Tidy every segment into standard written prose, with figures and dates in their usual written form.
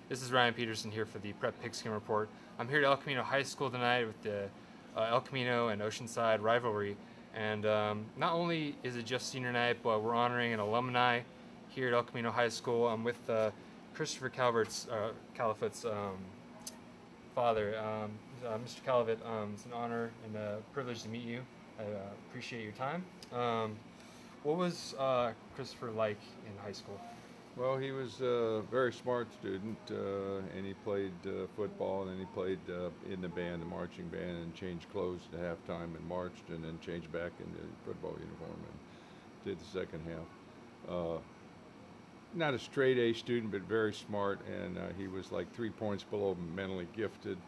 This is Ryan Pedersen here for the Prep Pigskin Report. I'm here at El Camino High School tonight with the El Camino and Oceanside rivalry. And not only is it just senior night, but we're honoring an alumni here at El Camino High School. I'm with Christopher Kalafut's father. Mr. Kalafut, it's an honor and a privilege to meet you. I appreciate your time. What was Christopher like in high school? Well, he was a very smart student, and he played football, and then he played in the band, the marching band, and changed clothes at halftime and marched, and then changed back into football uniform and did the second half. Not a straight A student, but very smart, and he was like 3 points below mentally gifted.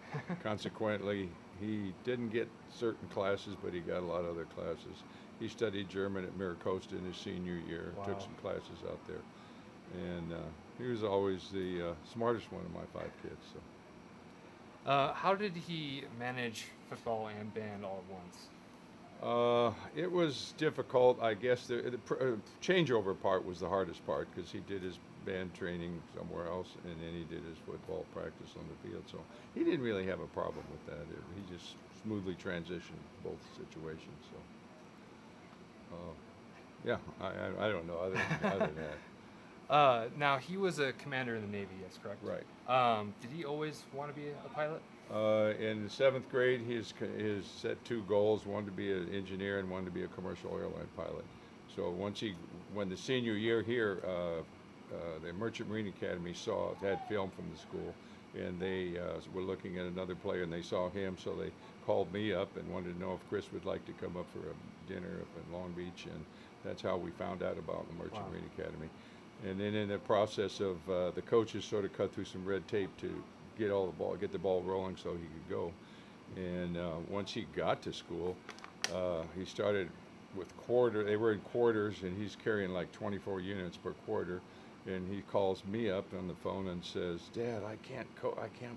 Consequently, he didn't get certain classes, but he got a lot of other classes. He studied German at Miracosta in his senior year, Wow. took some classes out there. And he was always the smartest one of my 5 kids. So. How did he manage football and band all at once? It was difficult. I guess the changeover part was the hardest part because he did his band training somewhere else, and then he did his football practice on the field. So he didn't really have a problem with that. He just smoothly transitioned both situations. So, yeah, I don't know other than that. Now, he was a commander in the Navy, yes, correct? Right. Did he always want to be a pilot? In the 7th grade, his set 2 goals: one to be an engineer and one to be a commercial airline pilot. So when the senior year here, the Merchant Marine Academy had film from the school, and they were looking at another player, and they saw him, so they called me up and wanted to know if Chris would like to come up for a dinner up in Long Beach, and that's how we found out about the Merchant Wow. Marine Academy. And then in the process of the coaches sort of cut through some red tape to get the ball rolling so he could go. And once he got to school, he started with they were in quarters, and he's carrying like 24 units per quarter. And he calls me up on the phone and says, "Dad, I can't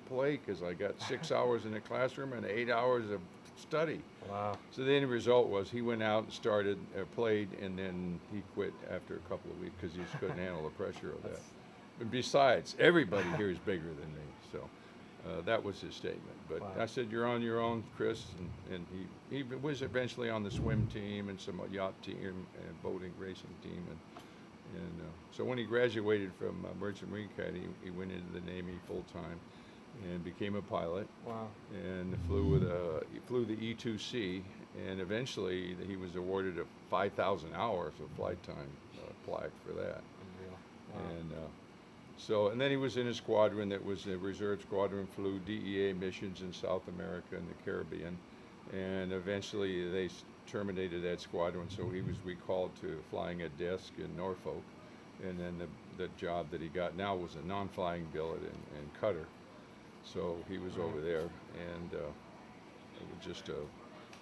play because I got 6 hours in the classroom and 8 hours of study." Wow. So the end result was he went out and played, and then he quit after a couple of weeks because he just couldn't handle the pressure of that. And besides, everybody here is bigger than me, so that was his statement. But Wow. I said, "You're on your own, Chris," and he was eventually on the swim team and some yacht team and boating racing team, and so when he graduated from Merchant Marine Academy, he went into the Navy full time and became a pilot. Wow. And he flew the E2C, and eventually he was awarded a 5,000 hours of flight time plaque for that. Unreal. Wow. And then he was in a squadron that was a reserve squadron, flew DEA missions in South America and the Caribbean, and eventually they terminated that squadron, so he was recalled to flying a desk in Norfolk, and then the job that he got now was a non-flying billet in Qatar. So he was over there, and it was just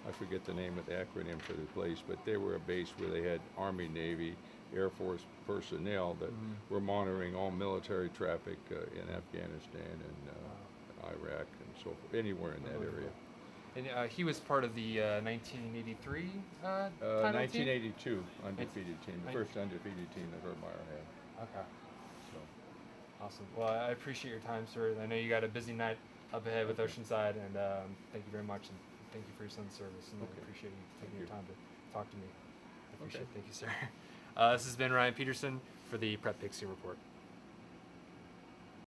I forget the name of the acronym for the place, but they were a base where they had Army, Navy, Air Force personnel that were monitoring all military traffic in Afghanistan and Iraq and so forth, anywhere in that area. And he was part of the 1983 title 1982 team? undefeated team, the first undefeated team that Hermeyer had. Okay. So. Awesome. Well, I appreciate your time, sir. I know you got a busy night up ahead with Oceanside, and thank you very much, and thank you for your son's service, and I appreciate you taking your time to talk to me. I appreciate it. Thank you, sir. This has been Ryan Pedersen for the Prep Pigskin Report.